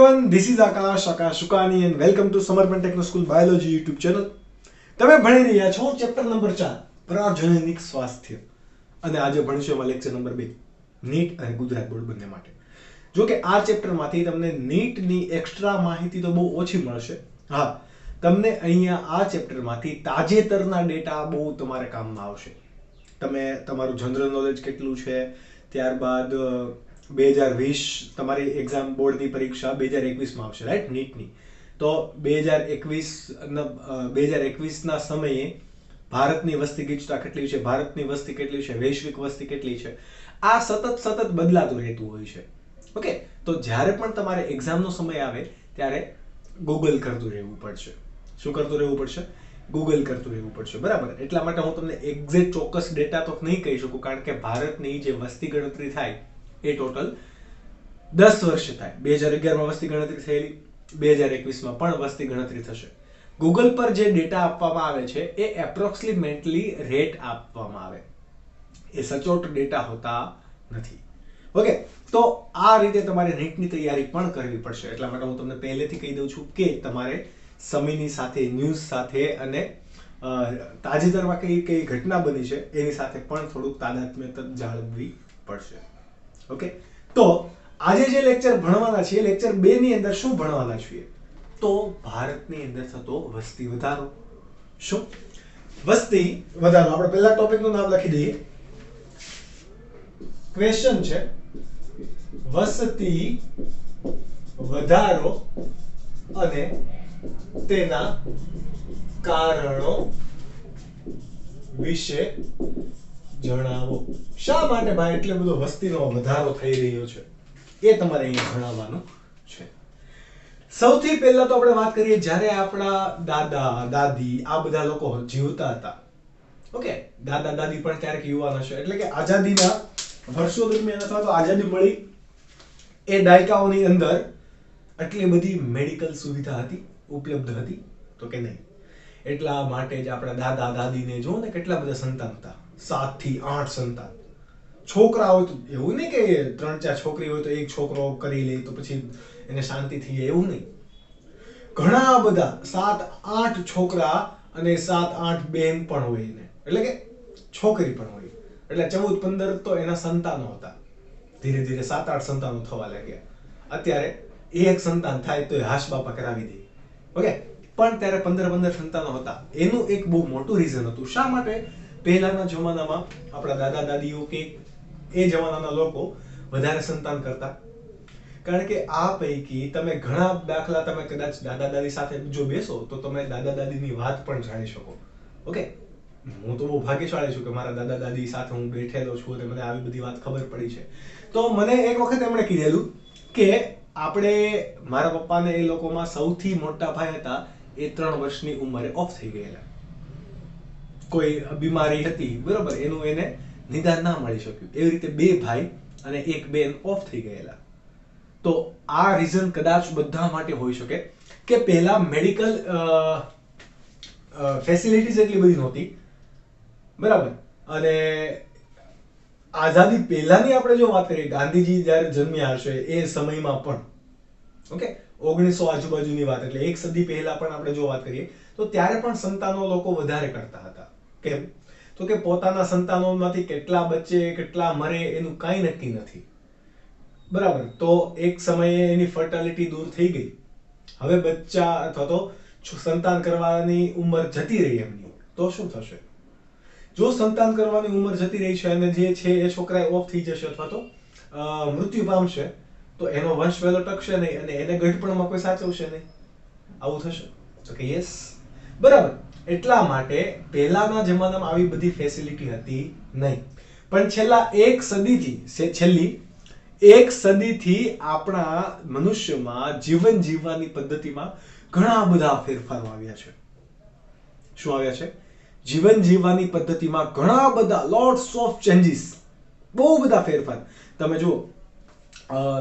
everyone, this is Akash Shukani and welcome to Samarpan Techno School Biology YouTube channel. તમે ભણી રહ્યા છો chapter number 4 પ્રજનનિક સ્વાસ્થ્ય અને આજે ભણીશું એમાં લેક્ચર નંબર 2 નીટ અને ગુજરાત બોર્ડ બંને માટે. જો કે આ ચેપ્ટરમાંથી તમને નીટની એક્સ્ટ્રા માહિતી તો બહુ ઓછી મળશે. હા, તમને અહીંયા આ ચેપ્ટરમાંથી તાજેતરના ડેટા બહુ તમારે કામમાં આવશે. તમે તમારું જનરલ નોલેજ કેટલું છે, ત્યારબાદ 2020 તમારી એક્ઝામ બોર્ડની પરીક્ષા 2021 માં આવશે, રાઈટ, નીટની. તો 2021 ના સમયે ભારતની વસ્તી ગીચતા કેટલી છે, ભારતની વસ્તી કેટલી છે, વૈશ્વિક વસ્તી કેટલી છે, આ સતત બદલાતું રહેતું હોય છે. ઓકે, તો જ્યારે પણ તમારે એક્ઝામનો સમય આવે ત્યારે ગૂગલ કરતું રહેવું પડશે. શું કરતું રહેવું પડશે? ગૂગલ કરતું રહેવું પડશે, બરાબર. એટલા માટે હું તમને એક્ઝેક્ટ ચોક્કસ ડેટા તો નહીં કહી શકું, કારણ કે ભારતની જે વસ્તી ગણતરી થાય એ ટોટલ 10 વર્ષ થાય. 2011 માં વસ્તી ગણતરી થયેલી, 2021 માં પણ વસ્તી ગણતરી થશે. ગૂગલ પર જે ડેટા આપવામાં આવે છે એ એપ્રોક્સિમેટલી રેટ આપવામાં આવે, એ સચોટ ડેટા હોતા નથી. ઓકે, તો આ રીતે તમારે નીટની તૈયારી પણ કરવી પડશે. એટલા માટે હું તમને પહેલેથી કહી દઉં છું કે તમારે સમયની સાથે, ન્યૂઝ સાથે અને તાજેતરમાં કઈ ઘટના બની છે એની સાથે પણ થોડુંક તાદાત્મ્ય જાળવવી પડશે. ઓકે, તો આજે જે લેક્ચર ભણવાના છે, લેક્ચર 2 ની અંદર શું ભણવાના છીએ? તો ભારતની અંદર થતો વસ્તી વધારો. શું વસ્તી વધારો? આપણે પહેલા ટોપિકનું નામ લખી દઈએ. ક્વેશ્ચન છે વસ્તી વધારો અને તેના કારણો વિશે જણાવો. શા માટે ભાઈ એટલો બધો વસ્તીનો વધારો થઈ રહ્યો છે એ તમારે અહીંયા ભણાવવાનું છે. સૌથી પહેલા તો આપણે વાત કરીએ જ્યારે આપણા દાદા દાદી આ બધા લોકો જીવતા હતા. ઓકે, દાદા દાદી પણ ક્યારેક યુવાન હશે, એટલે કે આઝાદીના વર્ષો દરમિયાન અથવા તો આઝાદી મળી એ દાયકાઓની અંદર આટલી બધી મેડિકલ સુવિધા હતી, ઉપલબ્ધ હતી તો કે નહીં. એટલા માટે જ આપણા દાદા દાદીને જો ને કેટલા બધા સંતાન હતા, 7 થી 8 સંતાન. છોકરા હોય તો એવું નહીં કે 3-4 છોકરી હોય તો એક છોકરો કરી લે તો પછી એને શાંતિ થઈ જાય, એવું નહીં. ઘણા બધા 7-8 છોકરા અને 7-8 બહેન પણ હોય એને, એટલે કે છોકરી પણ હોય. એટલે 14-15 તો એના સંતાનો હતા. ધીરે ધીરે 7-8 સંતાનો થવા લાગ્યા. અત્યારે એક સંતાન થાય તો હાશ બાપા કરાવી દે. ઓકે, પણ ત્યારે 15 સંતાનો હતા. એનું એક બહુ મોટું રીઝન હતું. શા માટે? પહેલાના જમાનામાં આપણા દાદા દાદીઓ કે એ જમાનાના લોકો વધારે સંતાન કરતા, કારણ કે આ પૈકી તમે ઘણા દાખલા, તમે કદાચ દાદા દાદી સાથે જો બેસો તો તમે દાદા દાદીની વાત પણ જાણી શકો. ઓકે, હું તો બહુ ભાગ્યશાળી છું કે મારા દાદા દાદી સાથે હું બેઠેલો છું અને મને આવી બધી વાત ખબર પડી છે. તો મને એક વખત એમણે કીધેલું કે આપણે, મારા પપ્પાને એ લોકોમાં સૌથી મોટા ભાઈ હતા એ 3 વર્ષની ઉંમરે ઓફ થઈ ગયેલા. કોઈ બીમારી હતી, બરોબર, એનું એને નિદાન ના મળી શક્યું. એવી રીતે 2 ભાઈ અને 1 બેન ઓફ થઈ ગયેલા. તો આ રીઝન કદાચ બધા માટે હોઈ શકે કે પહેલા મેડિકલ ફેસિલિટીઝ એટલી બધી નહોતી, બરાબર. અને આઝાદી પહેલાની આપણે જો વાત કરીએ, ગાંધીજી જ્યારે જન્મ્યા હશે એ સમયમાં પણ, ઓકે, 1900 આજુબાજુની વાત, એટલે 1 સદી પહેલા પણ આપણે જો વાત કરીએ તો ત્યારે પણ સંતાનો લોકો વધારે કરતા હતા. કેમ? તો કે પોતાના સંતાનોમાંથી કેટલા બચે કેટલા મરે એનું કાંઈ નક્કી નથી, બરાબર. તો એક સમયે એની ફર્ટિલિટી દૂર થઈ ગઈ. હવે બચ્ચા અથવા તો સંતાન કરવાની ઉંમર જતી રહી એમની, તો શું થશે? જો સંતાન કરવાની ઉંમર જતી રહી છે અને જે છે એ છોકરા ઓફ થઈ જશે અથવા તો મૃત્યુ પામશે, તો એનો વંશ વહેલો ટકશે નહીં અને એને ગઢપણમાં કોઈ સાચવશે નહીં. આવું થશે તો કે યસ, બરાબર. એટલા માટે પહેલાના જમાનામાં આવી બધી ફેસિલિટી હતી નહીં. પણ છેલ્લી 1 સદીથી આપણા મનુષ્યમાં જીવન જીવવાની પદ્ધતિમાં ઘણા બધા ફેરફારો આવ્યા છે. શું આવ્યા છે? જીવન જીવવાની પદ્ધતિમાં ઘણા બધા, લોટ્સ ઓફ ચેન્જીસ, બહુ બધા ફેરફાર. તમે જુઓ,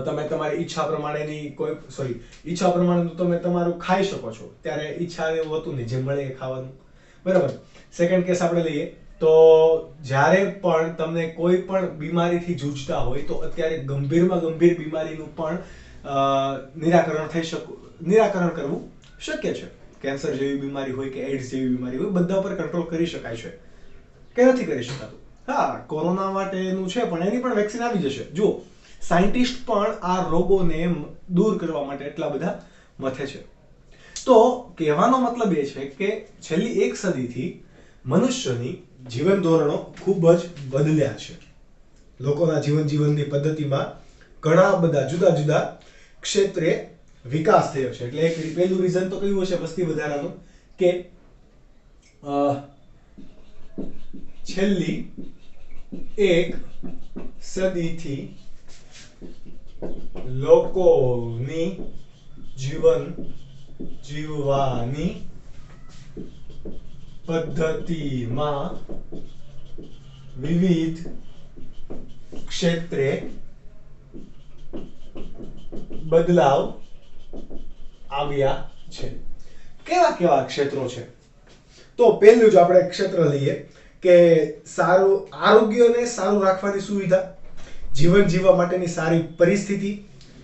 તમે તમારી ઈચ્છા પ્રમાણે તમે તમારું ખાઈ શકો છો. ત્યારે ઈચ્છા એવું હતું નહીં, જે મળે એ ખાવાનું, બરાબર. સેકન્ડ કેસ આપણે લઈએ તો જ્યારે પણ તમને કોઈ પણ બીમારીથી જૂજતા હોય તો અત્યારે ગંભીરમાં ગંભીર બીમારીનું પણ નિરાકરણ કરવું શક્ય છે. કેન્સર જેવી બીમારી હોય કે એડ્સ જેવી બીમારી હોય, બધા પર કંટ્રોલ કરી શકાય છે કે નથી કરી શકાતું? હા, કોરોના માટેનું છે, પણ એની પણ વેક્સિન આવી જશે. જો સાયન્ટિસ્ટ પણ આ રોગોને દૂર કરવા માટે એટલા બધા મથે છે. તો કહેવાનો મતલબ એ છે કે છેલ્લી 1 સદીથી મનુષ્યની જીવન ધોરણો ખૂબ જ બદલ્યા છે. લોકોના જીવનની પદ્ધતિમાં ઘણા બધા જુદા જુદા ક્ષેત્રે વિકાસ થયો છે. એટલે એક પહેલું રીઝન તો કયું હશે વસ્તી વધારાનું, કે છેલ્લી 1 સદીથી લોકોની જીવન જીવવાની પદ્ધતિમાં વિવિધ ક્ષેત્રે બદલાવ આવ્યા છે. કેવા કેવા ક્ષેત્રો છે? તો પહેલું જો આપણે ક્ષેત્ર લઈએ કે સારું આરોગ્યને સારું રાખવાની સુવિધા, જીવન જીવવા માટેની સારી પરિસ્થિતિ.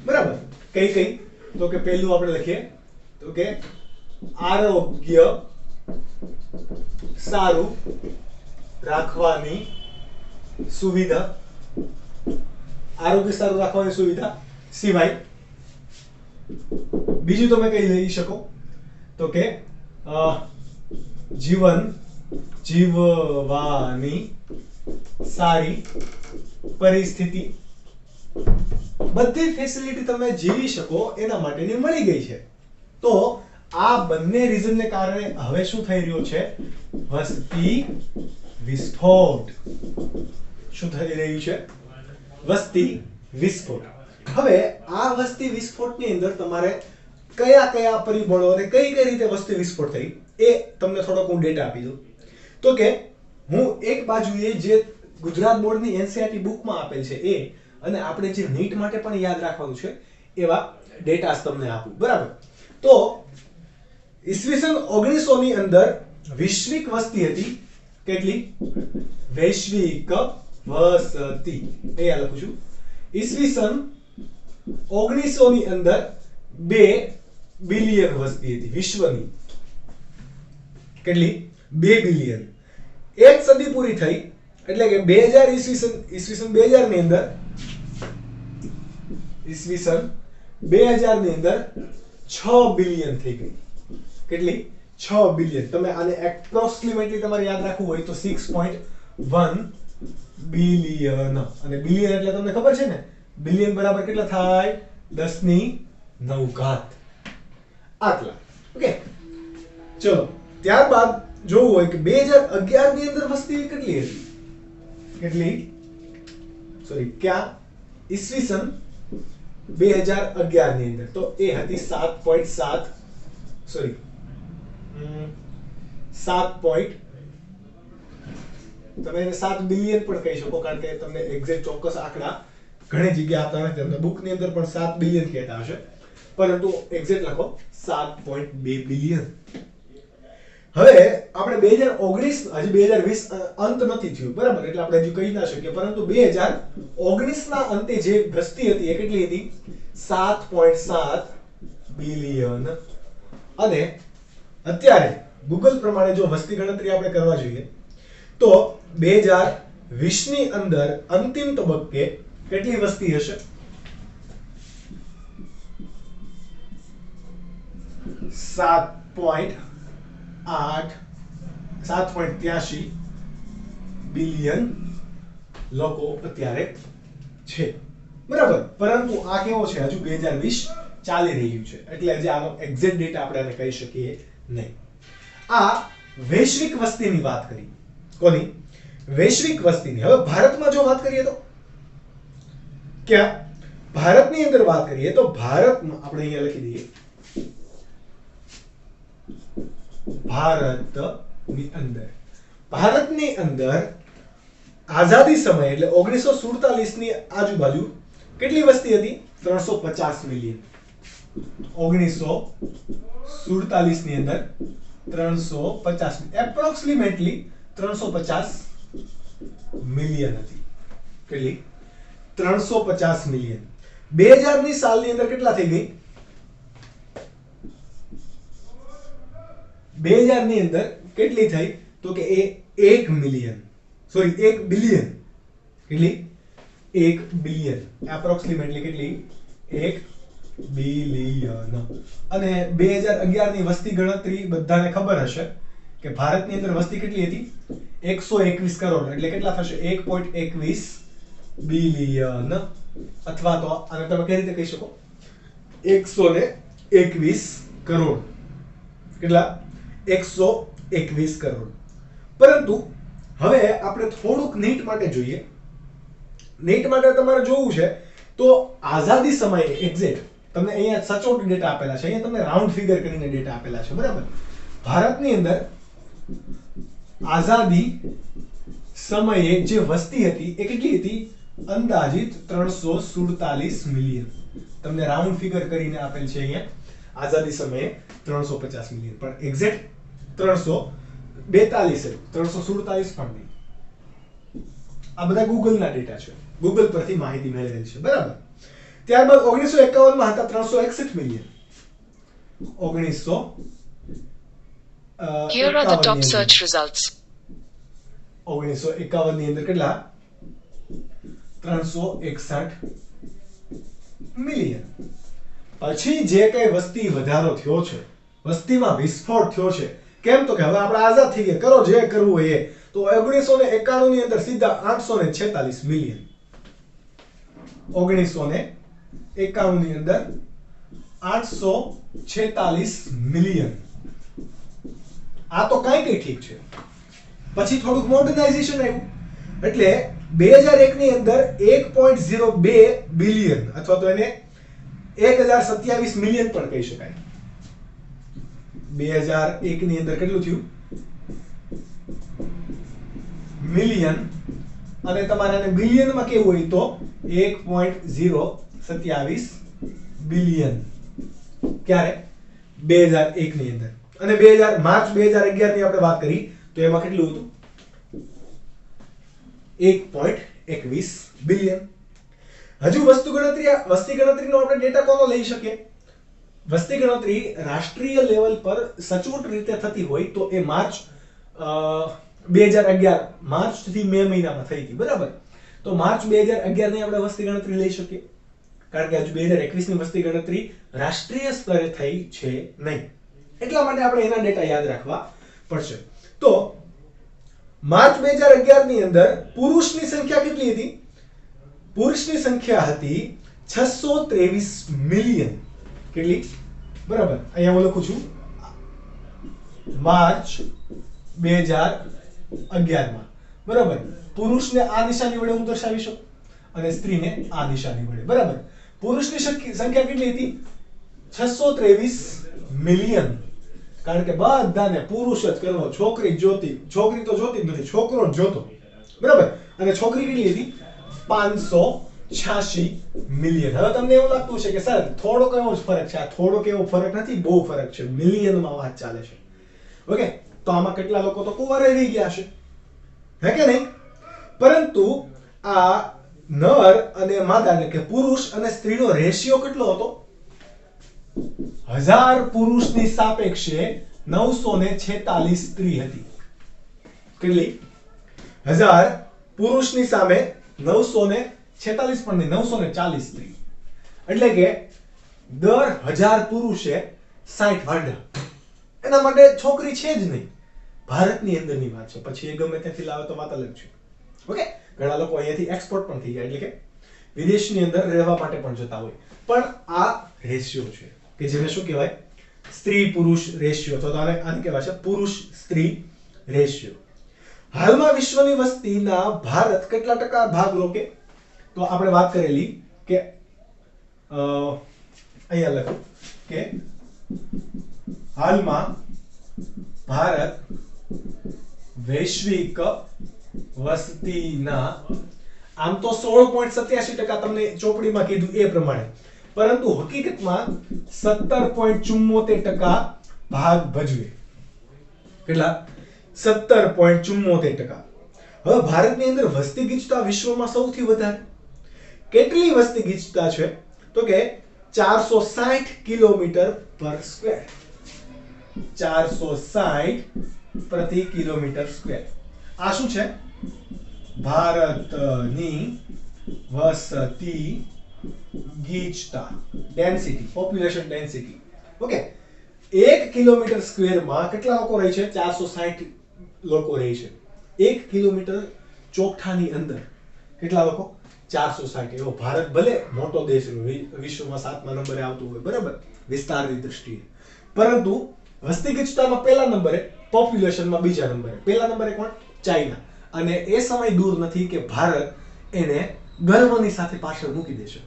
બરાબર? કઈ કઈ? તો કે પહેલું આપણે લખીએ તો કે આરોગ્ય સારું રાખવાની સુવિધા. આરોગ્ય સારું રાખવાની સુવિધા સિવાય બીજું તમે કઈ લઈ શકો તો કે જીવન જીવવાની સારી પરિસ્થિતિ. બધી ફેસિલિટી તમે જીવી શકો એના માટેની મળી ગઈ છે. તો આ બંને રીઝનને કારણે હવે શું થઈ રહ્યું છે? વસ્તી વિસ્ફોટ. શું થઈ રહ્યું છે? વસ્તી વિસ્ફોટ. હવે આ વસ્તી વિસ્ફોટની અંદર તમારે કયા કયા પરિબળો અને કઈ કઈ રીતે વસ્તી વિસ્ફોટ થઈ એ તમને થોડોક હું ડેટા આપી દઉં. તો કે હું એક બાજુએ જે ગુજરાત બોર્ડની એનસીઈઆરટી બુકમાં આપેલ છે એ, અને આપણે જે નીટ માટે પણ યાદ રાખવાનું છે એવા ડેટા તમને આપું. બરાબર? તો ઈસવીસન 1900 ની અંદર વૈશ્વિક વસ્તી હતી. કેટલી? વૈશ્વિક વસ્તી. અહીંયા લખું છું. ઈસવીસન 1900 ની અંદર 2 બિલિયન વસ્તી હતી વિશ્વની. કેટલી? 2 બિલિયન. એક સદી પૂરી થઈ એટલે કે 2000 ઈસવીસન 2000 ની અંદર ઈસવીસન 2000 ની અંદર 6 બિલિયન થઈ ગઈ. કેટલી? 6 બિલિયન. તમે આને એપ્રોક્સિમેટલી તમારે યાદ રાખવું હોય તો 6.1 બિલિયન. અને બિલિયન એટલે તમને ખબર છે ને, બિલિયન બરાબર કેટલા થાય? 10⁹. આટલા. ઓકે, ચલો ત્યારબાદ જોવું હોય કે 2011 ની અંદર વસ્તી કેટલી હતી? કેટલી? સોરી, ક્યાં? ઈસવીસન 2011 ની અંદર તો એ હતી 7.7 સોરી 7. તમે એને 7 બિલિયન પણ કહી શકો, કારણ કે તમને એક્ઝેક્ટ ચોક્કસ આંકડા ઘણી જગ્યાએ આપતા નથી. તમને બુકની અંદર પણ 7 બિલિયન કહેતા હશે, પરંતુ એક્ઝેક્ટ લખો 7.2 બિલિયન. હવે આપણે 2019 હજી 2020 અંત નથી થયું. બરાબર? એટલે આપણે હજી કહી ના શકીએ, પરંતુ 2019 ના અંતે જે વસ્તી હતી એ કેટલી હતી? 7.7 બિલિયન. અને અત્યારે ગૂગલ પ્રમાણે જો વસ્તી ગણતરી આપણે કરવા જોઈએ તો 2020 ની અંદર અંતિમ તબક્કે કેટલી વસ્તી હશે? 7.83 બિલિયન લોકો અત્યારે છે. બરાબર? પરંતુ આ કેવો છે? હજુ 2020 ચાલી રહ્યું છે, એટલે હજી આનો એક્ઝેક્ટ ડેટા આપણે આને કહી શકીએ નહીં. આ વૈશ્વિક વસ્તીની વાત કરી. કોની? વૈશ્વિક વસ્તીની. હવે ભારતમાં જો વાત કરીએ તો ક્યાં? ભારતની અંદર વાત કરીએ તો ભારતમાં આપણે અહીંયા લખી દઈએ ભારતની અંદર આઝાદી સમય એટલે 1947 ની આજુબાજુ કેટલી વસ્તી હતી? 350 મિલિયન. 1947 ની અંદર 350 એપ્રોક્સિમેટલી 350 મિલિયન હતી. કેટલી? 350 મિલિયન. 2000 ની સાલની અંદર કેટલા થઈ ગઈ? 2000 ની અંદર કેટલી થઈ? તો કે એ 1 મિલિયન, સોરી 1 બિલિયન. કેટલી? 1 બિલિયન. એપ્રોક્સિમેટલી કેટલી? 1 બિલિયન. અને 2011 ની વસ્તી ગણતરી બધાને ખબર હશે કે ભારતની અંદર વસ્તી કેટલી હતી? 121 કરોડ. એટલે કેટલા થશે? 1.21 બિલિયન. અથવા તો આને તમે કઈ રીતે કહી શકો? 121 કરોડ. કેટલા? 121 કરોડ. પરંતુ હવે આપણે થોડુંક નીટ માટે જોઈએ. નીટ માટે તમારે જોવું છે તો આઝાદી સમયે એક્ઝેક્ટ તમને અહીંયા સચોટ ડેટા આપેલા છે, અહીંયા તમને રાઉન્ડ ફિગર કરીને ડેટા આપેલા છે, બરાબર? ભારતની અંદર આઝાદી સમયે જે વસ્તી હતી એ કેટલી હતી? અંદાજિત 347 મિલિયન. તમને રાઉન્ડ ફિગર કરીને આપેલ છે અહીંયા. આઝાદી સમયે 350 મિલિયન, પણ એક્ઝેક્ટ 342 347 પણ નહીં. આ બધા ગૂગલના ડેટા છે, ગૂગલ પરથી માહિતી મેળવેલ છે, બરાબર? ત્યારબાદ 1951 માં હતા 361 million. 1951 Here are the top search results. 1951 ની અંદર કેટલા? 361 મિલિયન. પછી જે કઈ વસ્તી વધારો થયો છે, વસ્તીમાં વિસ્ફોટ થયો છે, કેમ? તો કે હવે આપણે આઝાદ થઈ ગયા, કરો જે કરવું હોય એ. તો 1991 ની અંદર સીધા 846 મિલિયન. 1991 ની અંદર 846 મિલિયન. આ તો કઈ ઠીક છે. પછી થોડુંક મોડર્નાઇઝેશન આવ્યું એટલે 2001 ની અંદર 1.02 બિલિયન અથવા તો એને 1027 મિલિયન પણ કહી શકાય. 2001 ની અંદર કેટલું થયું? મિલિયન. અને તમારે આને બિલિયનમાં કેવું હોય તો 1.027 બિલિયન. ક્યારે? 2001 ની અંદર. અને માર્ચ 2011 ની આપણે વાત કરી તો એમાં કેટલું હતું? 1.21 બિલિયન. હજુ વસ્તી ગણતરીનો આપણે ડેટા કોનો લઈ શકીએ? વસ્તી ગણતરી રાષ્ટ્રીય લેવલ પર સચોટ રીતે થતી હોય તો એ માર્ચ 2011 માર્ચ થી મે મહિનામાં થઈ હતી, બરાબર? તો માર્ચ 2011 ની આપણે વસ્તી ગણતરી લઈ શકીએ, કારણ કે હજુ 2021 ની વસ્તી ગણતરી રાષ્ટ્રીય સ્તરે થઈ છે નહીં. એટલા માટે આપણે એના ડેટા યાદ રાખવા પડશે. તો માર્ચ 2011 ની અંદર પુરુષની સંખ્યા કેટલી હતી? પુરુષની સંખ્યા હતી 623 મિલિયન. કેટલી? બરાબર, અહીંયા હું લખું છું માર્ચ 2011 માં, બરાબર? પુરુષને આ નિશાની વડે હું દર્શાવી શકું અને સ્ત્રીને આ નિશાની વડે, બરાબર? પુરુષની સંખ્યા કેટલી હતી? 623 મિલિયન. કારણ કે બધાને પુરુષ જ કરવો, છોકરી જોતી, છોકરી તો જોતી જ નથી, છોકરો જ જોતો, બરાબર? અને છોકરી કેટલી હતી? 586 મિલિયન. હવે તમને એવું લાગતું છે કે સર થોડોક એવો જ ફરક છે. આ થોડોક એવો ફરક નથી, બહુ ફરક છે, મિલિયનમાં વાત ચાલે છે. ઓકે, તો આમાં કેટલા લોકો તો કુંવારે રહી ગયા છે, હે કે નહીં? પરંતુ આ નર અને માદા એટલે કે પુરુષ અને સ્ત્રીનો રેશિયો કેટલો હતો? 1000 પુરુષની સાપેક્ષે 946 સ્ત્રી હતી. કેટલી? 1000 પુરુષની સામે 946 પણ નહીં, 940 સ્ત્રી. એટલે કે દર 1000 પુરુષે 60 વાંઢા. એના માટે છોકરી છે જ નહીં. ભારતની અંદરની વાત છે, પછી એ ગમે ત્યાંથી લાવે તો વાત અલગ છે. ઓકે, ઘણા લોકો અહીંયાથી એક્સપોર્ટ પણ થઈ જાય, એટલે કે વિદેશની અંદર રહેવા માટે પણ જતા હોય. પણ આ રેશિયો છે કે જેને શું કહેવાય? સ્ત્રી પુરુષ રેશિયો, અથવા તો આને કહેવાય છે પુરુષ સ્ત્રી રેશિયો. હાલમાં વિશ્વની વસ્તીના ભારત કેટલા ટકા ભાગ લો કે? તો આપણે વાત કરેલી કે અહીંયા લખો કે હાલમાં ભારત વૈશ્વિક વસ્તીના આમ તો 16.87% તમને ચોપડીમાં કીધું એ પ્રમાણે, પરંતુ હકીકતમાં 17.74% ભાગ ભજવે. કેટલા? 17.74%. હવે ભારતની અંદર વસ્તી ગીચતા વિશ્વમાં સૌથી વધારે. કેટલી વસ્તી ગીચતા છે? તો કે 460 કિલોમીટર પર સ્ક્વેર. 460 પ્રતિ કિલોમીટર સ્ક્વેર. આ શું છે? ભારતની વસતી ગીચતા, density, population density. Okay, 1 kilometre સ્ક્વેરમાં કેટલા લોકો રહે છે? 460 લોકો રહે છે. 1 કિલોમીટર ચોકઠાની અંદર કેટલા લોકો? 460. એવો ભારત ભલે મોટો દેશ વિશ્વમાં 7મા નંબરે આવતું હોય, બરાબર, વિસ્તારની દ્રષ્ટિએ, પરંતુ વસ્તી ગીચતામાં પહેલા નંબરે, પોપ્યુલેશનમાં બીજા નંબરે. પહેલા નંબરે કોણ? ચાઇના. અને એ સમય દૂર નથી કે ભારત એને ગર્વની સાથે પાછળ મૂકી દેશે.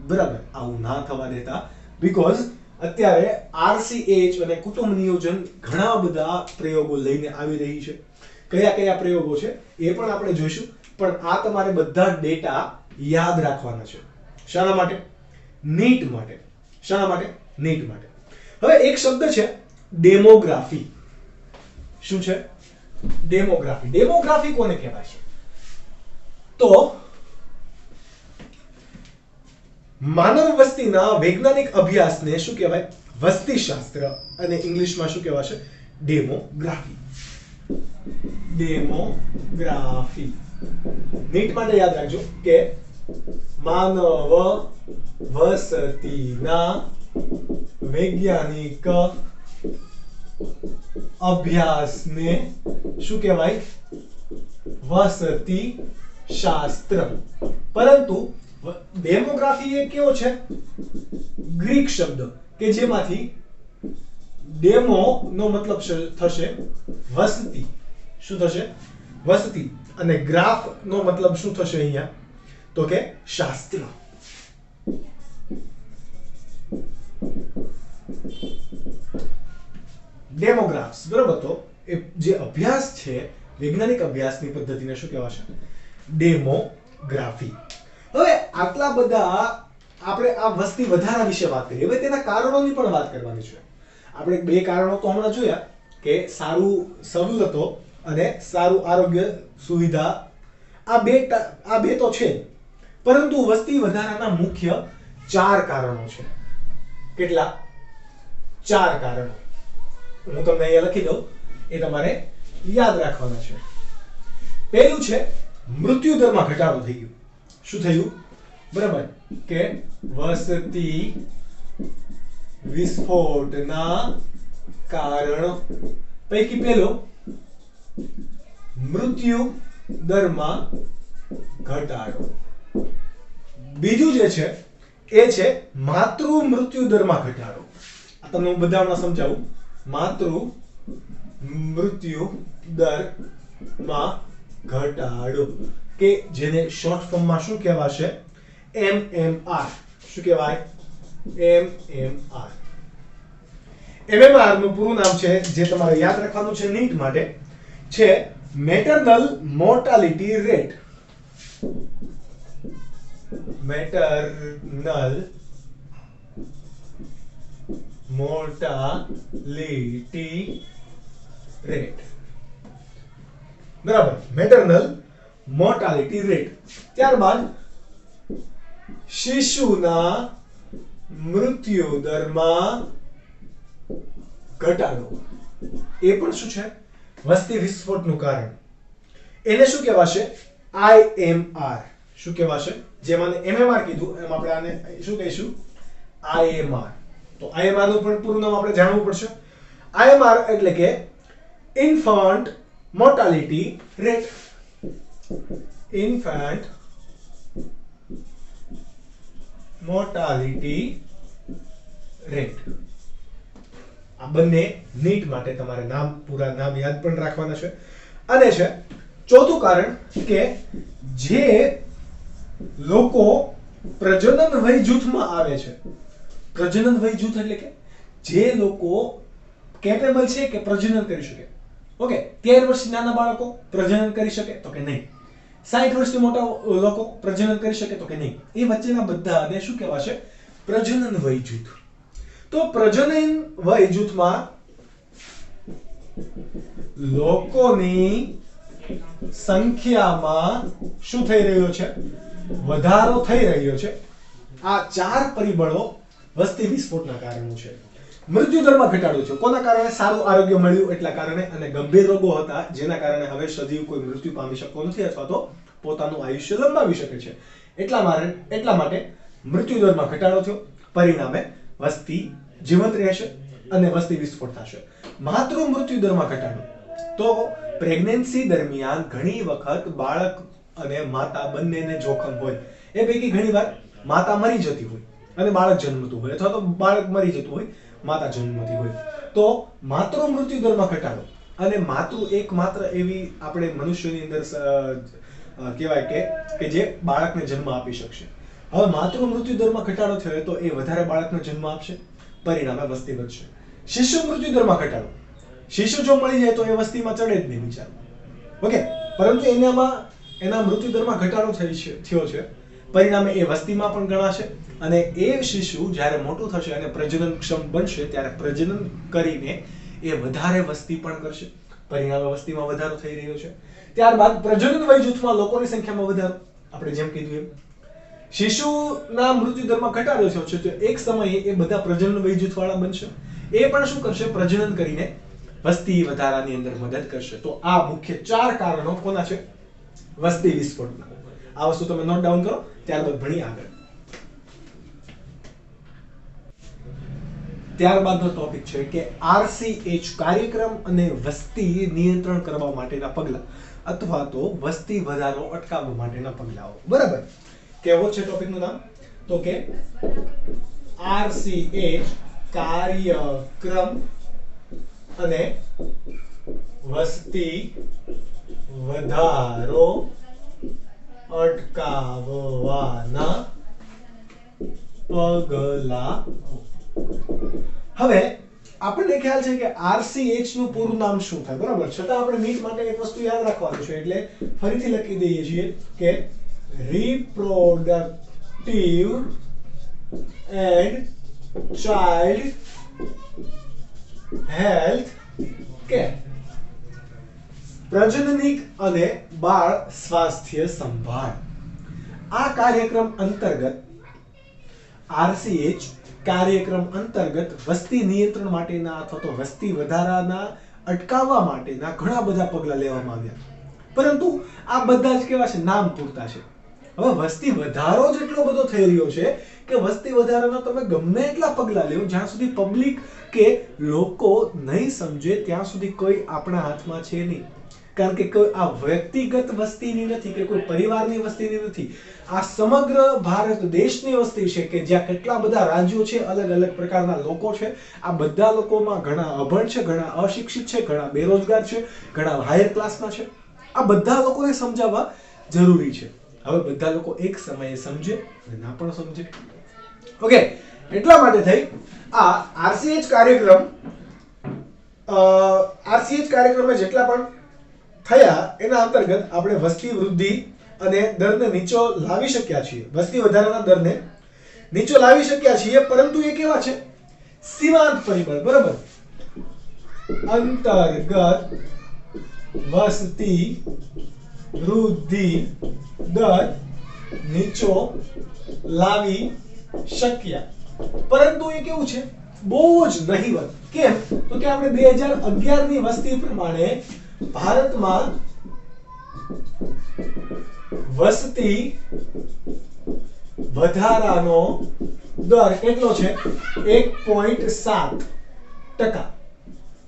બરાબર, આવું ના થવા દેતા, બીકોઝ અત્યારે RCH અને કુટુંબ નિયોજન ઘણા બધા પ્રયોગો લઈને આવી રહી છે. કયા કયા પ્રયોગો છે એ પણ આપણે જોઈશું, પણ આ તમારે બધા ડેટા યાદ રાખવાના છે. શાના માટે? નીટ માટે. શાના માટે? નીટ માટે. હવે એક શબ્દ છે ડેમોગ્રાફી. શું છે? ડેમોગ્રાફી. ડેમોગ્રાફી કોને કહેવાય છે? તો માનવ વસ્તીના વૈજ્ઞાનિક અભ્યાસને શું કહેવાય? વસ્તીશાસ્ત્ર. અને ઇંગ્લિશમાં શું કહેવાશે? ડેમોગ્રાફી. ડેમોગ્રાફી. નીટ માટે યાદ રાખજો કે માનવ વસ્તીના વૈજ્ઞાનિક અભ્યાસને શું કહેવાય? વસતી શાસ્ત્ર. પરંતુ ડેમોગ્રાફી એ કેવો છે? ગ્રીક શબ્દ કે જેમાંથી ડેમો નો મતલબ થશે વસતી. શું થશે? વસતી. અને ગ્રાફ નો મતલબ શું થશે અહીંયા? તો કે શાસ્ત્ર. ડેમોગ્રાફ્સ, બરાબર. તો એ જે અભ્યાસ છે, વૈજ્ઞાનિક અભ્યાસની પદ્ધતિને શું કહેવાશે? ડેમોગ્રાફી. હવે આટલા બધા આપણે આ વસ્તી વધારા વિશે વાત કરી. હવે તેના કારણોની પણ વાત કરવાની છે. આપણે બે કારણો તો હમણાં જોયા કે સારું સવલતો અને સારું આરોગ્ય સુવિધા. આ બે તો છે, પરંતુ વસ્તી વધારાના મુખ્ય 4 કારણો છે. કેટલા? 4 કારણો. હું તમને અહીંયા લખી દઉં, એ તમારે યાદ રાખવાના છે. પહેલું છે મૃત્યુ દરમાં ઘટાડો થઈ ગયો. શું થયું? બરાબર, કે વસ્તી વિસ્ફોટના કારણો પૈકી પહેલો મૃત્યુ દરમાં ઘટાડો. બીજું જે છે એ છે માતૃ મૃત્યુ દરમાં ઘટાડો. આ તમને હું બધામાં સમજાવું. માતૃ મૃત્યુ દરમાં ઘટાડો, કે જેને શોર્ટ ફોર્મમાં શું કહેવાશે? MMR. શું કહેવાય? MMR. MMR નું પૂરું નામ છે, જે તમારે યાદ રાખવાનું છે નીટ માટે, છે maternal mortality rate. Maternal mortality rate. બરાબર, મેટરનલ મોર્ટાલિટી રેટ. ત્યારબાદ શિશુના મૃત્યુ દરમાં ઘટાડો. એ પણ શું છે? વસ્તી વિસ્ફોટનું કારણ. એને શું કહેવાશે? IMR. શું કહેવાશે? જેમ આને MMR કીધું એમ આપણે આને શું કહીશું? IMR. તો IMR નું પણ પૂરું નામ આપણે જાણવું પડશે. IMR એટલે કે infant mortality rate. Infant mortality rate. આ બંને નીટ માટે તમારે પૂરા નામ યાદ પણ રાખવાના છે. અને છે ચોથું કારણ કે જે લોકો પ્રજનન વય જૂથમાં આવે છે. પ્રજનન વય જૂથ એટલે કે જે લોકો કેપેબલ છે કે પ્રજનન કરી શકે. ઓકે, 13 વર્ષથી નાના બાળકો પ્રજનન કરી શકે તો કે નહીં. 60 વર્ષથી મોટા લોકો પ્રજનન કરી શકે તો કે નહીં. એ વચ્ચેના બધાને શું કહેવાશે? પ્રજનન વય જૂથ. તો પ્રજનન વય જૂથમાં લોકોની સંખ્યામાં શું થઈ રહ્યો છે? વધારો થઈ રહ્યો છે. આ 4 પરિબળો વસ્તી વિસ્ફોટના કારણો છે. મૃત્યુદરમાં ઘટાડો છે. કોના કારણે? સારું આરોગ્ય મળ્યું એટલા કારણે, અને ગંભીર રોગો હતા જેના કારણે હવે સજીવ કોઈ મૃત્યુ પામી શકતો નથી અથવા તો પોતાનું આયુષ્ય લંબાવી શકે છે. એટલા માટે મૃત્યુદરમાં ઘટાડો થયો. પરિણામે વસ્તી જીવંત રહેશે અને વસ્તી વિસ્ફોટ થશે. માતૃ મૃત્યુ દરમાં ઘટાડો. તો પ્રેગ્નન્સી દરમિયાન ઘણી વખત બાળક અને માતા બંનેને જોખમ હોય. એ પૈકી ઘણીવાર માતા મરી જતી હોય અને બાળક જન્મતું હોય, અથવા તો બાળક મરી જતું હોય, માતા જન્મતી હોય. તો માતૃ મૃત્યુ દરમાં ઘટાડો. અને માતૃ એકમાત્ર એવી આપણે મનુષ્યની અંદર કહેવાય કે જે બાળકને જન્મ આપી શકશે. હવે માતૃ મૃત્યુ દરમાં ઘટાડો થયો તો એ વધારે બાળકને જન્મ આપશે, પરિણામે વસ્તી વધશે. શિશુ મૃત્યુ દરમાં ઘટાડો. શિશુ જો મળી જાય તો એ વસ્તીમાં ચડે જ નહીં બિચારો. ઓકે, પરંતુ એના મૃત્યુ દરમાં ઘટાડો થયો છે, પરિણામે એ વસ્તીમાં પણ ગણાશે. અને એ શિશુ જ્યારે મોટું થશે અને પ્રજનનક્ષમ બનશે ત્યારે પ્રજનન કરીને એ વધારે વસ્તી પણ કરશે, પરિણામે વસ્તીમાં વધારો થઈ રહ્યો છે. ત્યારબાદ પ્રજનન વય જૂથમાં લોકોની સંખ્યામાં વધારો. આપણે જેમ કીધું એમ શિશુના મૃત્યુ દરમાં ઘટાડો થયો છે તો એક સમયે એ બધા પ્રજનન વય જૂથ વાળા બનશે. એ પણ શું કરશે? પ્રજનન કરીને વસ્તી વધારાની અંદર મદદ કરશે. તો આ મુખ્ય 4 કારણો કોના છે? વસ્તી વિસ્ફોટના. આ વસ્તુ તમે નોટ ડાઉન કરો, ત્યારબાદ ભણી આગળ. ત્યારબાદનો ટોપિક છે કે RCH કાર્યક્રમ અને વસ્તી નિયંત્રણ કરવા માટેના પગલાં અથવા તો વસ્તી વધારો અટકાવવા માટેના પગલાઓ. બરાબર, કેવો છે ટોપિકનું નામ? તો કે RCH કાર્યક્રમ અને વસ્તી વધારો અટકાવવાના પગલાઓ. હવે આપણને ખ્યાલ છે કે RCH નું પૂરું નામ શું થાય, બરાબર? છતાં આપણે નીટ માટે એક વસ્તુ યાદ રાખવાનું છે, એટલે ફરીથી લખી દઈએ છીએ કે reproductive and child health care. પ્રજનનિક અને બાળ સ્વાસ્થ્ય સંભાળ. આ કાર્યક્રમ અંતર્ગત RCH કાર્યક્રમ અંતર્ગત વસ્તી નિયંત્રણ માટેના અથવા તો વસ્તી વધારાના અટકાવવા માટેના ઘણા બધા પગલાં લેવામાં આવ્યા. પરંતુ આ બધા જ કેવા છે? નામ પૂરતા છે. હવે વસ્તી વધારો જ એટલો બધો થઈ રહ્યો છે કે વસ્તી વધારાના તમે ગમે એટલા પગલાં લ્યો, જ્યાં સુધી પબ્લિક કે લોકો નહીં સમજે ત્યાં સુધી કોઈ આપણા હાથમાં છે નહીં. કારણ કે કોઈ આ વ્યક્તિગત વસ્તીની નથી કે કોઈ પરિવારની વસ્તીની નથી, આ સમગ્ર ભારત દેશની વસ્તી છે કે જ્યાં કેટલા બધા રાજ્યો છે, અલગ અલગ પ્રકારના લોકો છે. આ બધા લોકોમાં ઘણા અભણ છે, ઘણા અશિક્ષિત છે, ઘણા બેરોજગાર છે, ઘણા હાયર ક્લાસના છે. આ બધા લોકોને સમજાવવા જરૂરી છે. હવે બધા લોકો એક સમયે સમજે અને ના પણ સમજે. ઓકે, એટલા માટે થઈ આ RCH કાર્યક્રમે જેટલા પણ થયા એના અંતર્ગત આપણે વસ્તી વૃદ્ધિ અને દરને નીચો લાવી શક્યા છીએ, વસ્તી વધારાના દરને નીચો લાવી શક્યા છીએ. પરંતુ એ કેવા છે? સીમાંત પરિબળ. બરાબર, અંતર્ગત વસ્તી વૃદ્ધિ દર નીચો લાવી શક્યા, પરંતુ એ કેવું છે? બહુ જ નહીવત. કેમ? તો કે આપણે 2011 ની વસ્તી પ્રમાણે ભારતમાં વસ્તી વધારાનો દર કેટલો છે? 1.7%.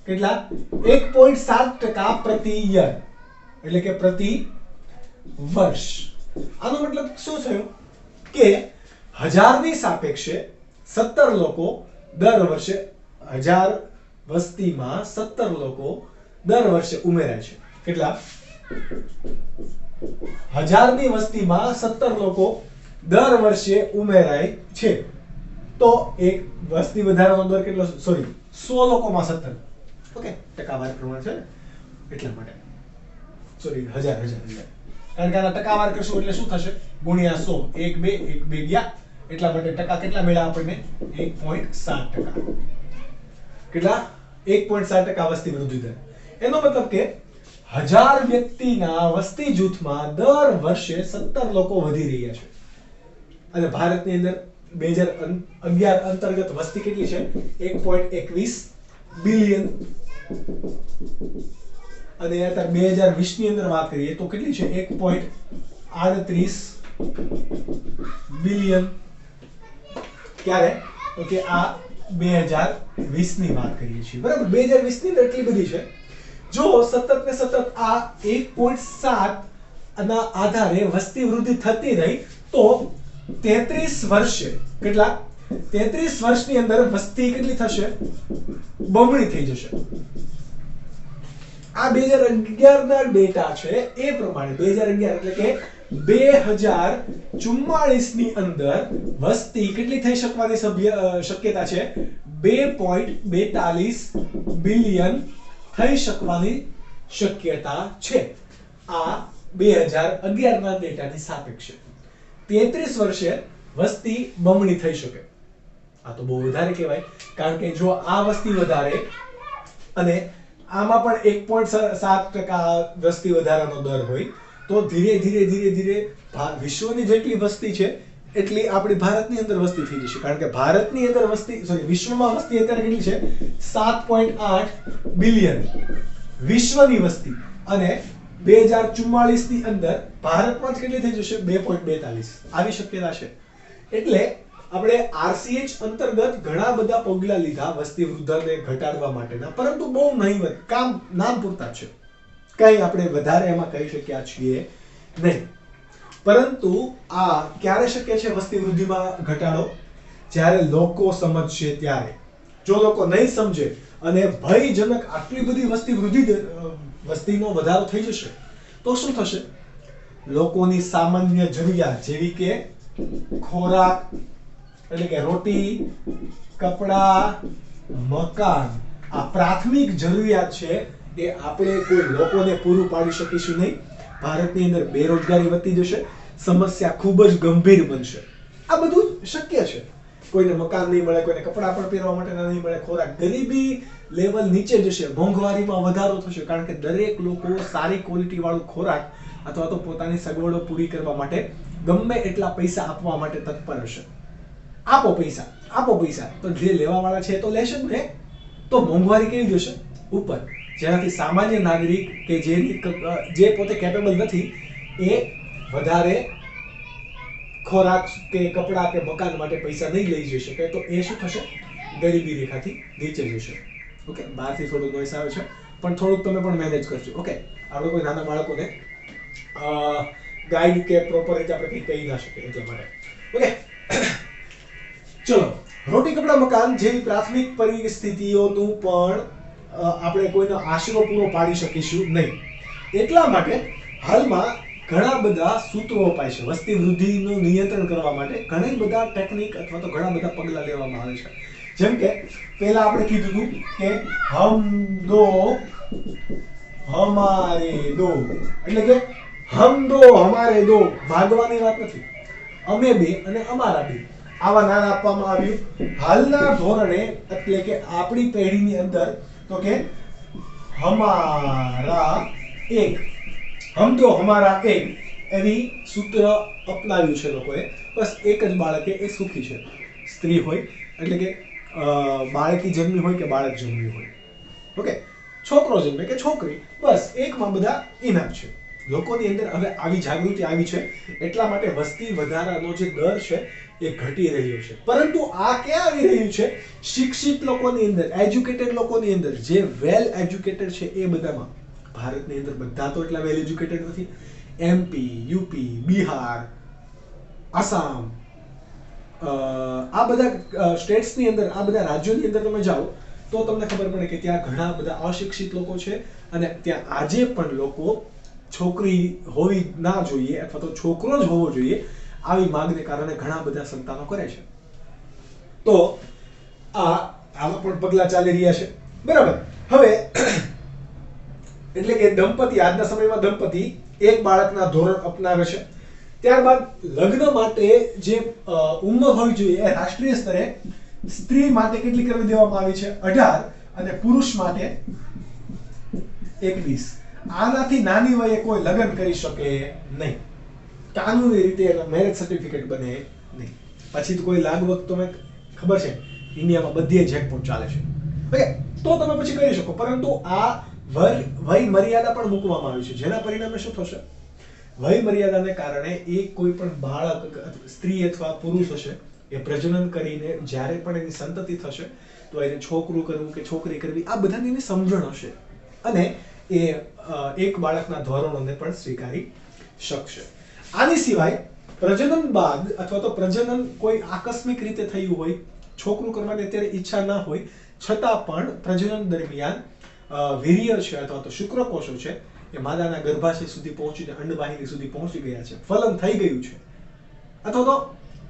કેટલા? 1.7% પ્રતિ યર, એટલે કે પ્રતિ વર્ષ. આનો મતલબ શું થયો કે 1000 ની સાપેક્ષે 17 લોકો દર વર્ષે, 1000 વસ્તીમાં 17 લોકો દર વર્ષે ઉમેરાય છે. કેટલા? 1000 ની વસ્તીમાં 17 લોકો દર વર્ષે ઉમેરાય છે. તો એક વસ્તી વધારાનો દર કેટલો? સોરી, 100 લોકોમાં 17. ઓકે, ટકાવાર પ્રમાણ છે ને, એટલા માટે સોરી 1000. કારણ કે આના ટકાવાર કરશું એટલે શું થશે? ગુણ્યા 100. 1 2 ગયા, એટલા માટે ટકા કેટલા મળ્યા આપણને? 1.7%. કેટલા? 1.7% વસ્તી વૃદ્ધિ દર. એનો મતલબ કે 1000 વ્યક્તિના વસ્તી જૂથમાં દર વર્ષે 17 લોકો વધી રહ્યા છે. અને ભારતની અંદર 2011 અંતર્ગત વસ્તી કેટલી છે 1.21 બિલિયન અને અત્યારે 2020 ની અંદર વાત કરીએ તો કેટલી છે 1.38 બિલિયન ક્યારે તો કે આ 2020 ની વાત કરીએ છીએ બરાબર 2020 ની અંદર એટલી બધી છે જો સતત ને સતત આ 1.7 ના આધારે વસ્તી વૃદ્ધિ થતી રહી તો 33 વર્ષે કેટલા 33 વર્ષની અંદર વસ્તી કેટલી થશે બમણી થઈ જશે આ 2011 ના ડેટા છે એ પ્રમાણે 2011 એટલે કે 2044 ની અંદર વસ્તી કેટલી થઈ શકવાની શક્યતા છે 2.42 બિલિયન થઈ શકવાની શક્યતા છે આ 2011 ના ડેટાની સાપેક્ષે 33 વર્ષે વસ્તી બમણી થઈ શકે આ તો બહુ વધારે કહેવાય કારણ કે જો આ વસ્તી વધારે અને આમાં પણ 1.7% વસ્તી વધારાનો દર હોય તો ધીરે ધીરે વિશ્વની જેટલી વસ્તી છે એટલી આપણી ભારતની અંદર વસ્તી થઈ જશે કારણ કે ભારતની અંદર વિશ્વમાં વસ્તી અત્યારે કેટલી છે 7.8 બિલિયન વિશ્વની વસ્તી અને 2044 ની અંદર ભારતમાં જ કેટલી થઈ જશે 2.42 આવી શક્યતા છે એટલે આપણે આરસીએચ અંતર્ગત ઘણા બધા પગલા લીધા વસ્તી વૃદ્ધિને ઘટાડવા માટેના પરંતુ બહુ નહીવત કામ નામ પૂરતા છે કઈ આપણે વધારે એમાં કહી શક્યા છીએ નહીં પરંતુ આ ક્યારે શક્ય છે વસ્તી વૃદ્ધિમાં ઘટાડો જ્યારે લોકો સમજશે ત્યારે જો લોકો નહીં સમજે અને ભયજનક આટલી બધી વસ્તીનો વધારો થઈ જશે તો શું થશે લોકોની સામાન્ય જરૂરિયાત જેવી કે ખોરાક એટલે કે રોટી કપડા મકાન આ પ્રાથમિક જરૂરિયાત છે એ આપણે કોઈ લોકોને પૂરું પાડી શકીશું નહીં ભારતની અંદર બેરોજગારી વધતી જશે સમસ્યા ખૂબ જ ગંભીર બનશે આ બધું શક્ય છે કોઈને મકાન નહીં મળે કોઈને કપડા પણ પહેરવા માટે નહીં મળે ખોરાક ગરીબી લેવલ નીચે જશે મોંઘવારીમાં વધારો થશે કારણ કે દરેક લોકો સારી ક્વોલિટી વાળું ખોરાક અથવા તો પોતાની સગવડો પૂરી કરવા માટે ગમે એટલા પૈસા આપવા માટે તત્પર હશે આપો પૈસા તો જે લેવા વાળા છે તો લેશે જ ને તો મોંઘવારી કેવી જશે ઉપર જેનાથી સામાન્ય નાગરિક કે જે પોતે કેપેબલ નથી એ વધારે ખોરાક કે કપડા કે મકાન માટે પૈસા નહીં લઈ જઈ શકે તો એ શું થશે ગરીબી રેખાથી નીચે જશે ઓકે બહારથી થોડું નોઈસ આવે છે પણ થોડુંક તમે પણ મેનેજ કરજો ઓકે આપણે કોઈ નાના બાળકોને ગાઈડ કે પ્રોપર રીતે આપણે કંઈ કહી ના શકીએ એટલા માટે ઓકે ચલો રોટી કપડા મકાન જેવી પ્રાથમિક પરિસ્થિતિઓનું પણ આપણે કોઈનો આશરો પૂરો પાડી શકીશું નહીં એટલા માટે હાલમાં ઘણા બધા સૂત્રો અપાય છે વસ્તી વૃદ્ધિનું નિયંત્રણ કરવા માટે ઘણી બધા ટેકનિક અથવા તો ઘણા બધા પગલા લેવામાં આવે છે જેમ કે પહેલા આપણે કીધું હતું કે હમ દો હમારે દો એટલે કે હમ દો હમારે દો ભાગવાની વાત નથી અમે બે અને અમારા બે આવા નામ આપવામાં આવ્યું હાલના ધોરણે એટલે કે આપણી પેઢીની અંદર તો કે હમારા એક હમ તો હમારા એક એવી સૂત્ર અપનાવ્યું છે લોકોએ બસ એક જ બાળકે એ સુખી છે સ્ત્રી હોય એટલે કે બાળકી જન્મી હોય કે બાળક જન્મ્યું હોય ઓકે છોકરો જન્મે કે છોકરી બસ એકમાં બધા ઇનામ છે લોકોની અંદર હવે આવી જાગૃતિ આવી છે એટલા માટે વસ્તી વધારાનો જે દર છે એ ઘટી રહ્યો છે પરંતુ આ ક્યાં આવી રહ્યું છે શિક્ષિત લોકોની અંદર એજ્યુકેટેડ લોકોની અંદર જે વેલ એજ્યુકેટેડ છે એ બધામાં ભારતની અંદર બધા તો એટલા વેલ એજ્યુકેટેડ નથી એમપી યુપી બિહાર આસામ આ બધા સ્ટેટ્સની અંદર આ બધા રાજ્યોની અંદર તમે જાઓ તો તમને ખબર પડે કે ત્યાં ઘણા બધા અશિક્ષિત લોકો છે અને ત્યાં આજે પણ લોકો છોકરી હોવી ના જોઈએ અથવા તો છોકરો જ હોવો જોઈએ આવી માંગને કારણે ઘણા બધા સંતાનો કરે છે તો આમાં પણ પગલા ચાલી રહ્યા છે બરાબર હવે એટલે કે દંપતી આજના સમયમાં દંપતી એક બાળકના ધોરણ અપનાવે છે ત્યારબાદ લગ્ન માટે જે ઉંમર હોવી જોઈએ એ રાષ્ટ્રીય સ્તરે સ્ત્રી માટે કેટલી કરી દેવામાં આવી છે 18 અને પુરુષ માટે 21 આનાથી નાની વયે કોઈ લગ્ન કરી શકે નહીં કાનૂની રીતે એનો મેરેજ સર્ટિફિકેટ બને નહીં પછી કોઈ લાગવગ તમે ખબર છે ઇન્ડિયામાં બધીએ જેકપોટ ચાલે છે. ઓકે, તો તમે પછી કરી શકો, પરંતુ આ વય મર્યાદા પણ મૂકવામાં આવી છે, જેના પરિણામે શું થશે? વય મર્યાદાને કારણે એ કોઈ પણ બાળક, સ્ત્રી અથવા પુરુષ હશે, એ પ્રજનન કરીને જ્યારે પણ એની સંતતિ થશે તો એને છોકરું કરવું કે છોકરી કરવી આ બધાની એની સમજણ હશે અને એ એક બાળકના ધોરણોને પણ સ્વીકારી શકશે. આની સિવાય પ્રજનન બાદ અથવા તો પ્રજનન કોઈ આકસ્મિક રીતે થયું હોય, છોકરું કરવાની અત્યારે ઈચ્છા ના હોય છતાં પણ પ્રજનન દરમિયાન વીર્ય છે અથવા તો શુક્રકોષો છે એ માદાના ગર્ભાશય સુધી પહોંચીને અંડવાહિની સુધી પહોંચી ગયા છે, ફલન થઈ ગયું છે, અથવા તો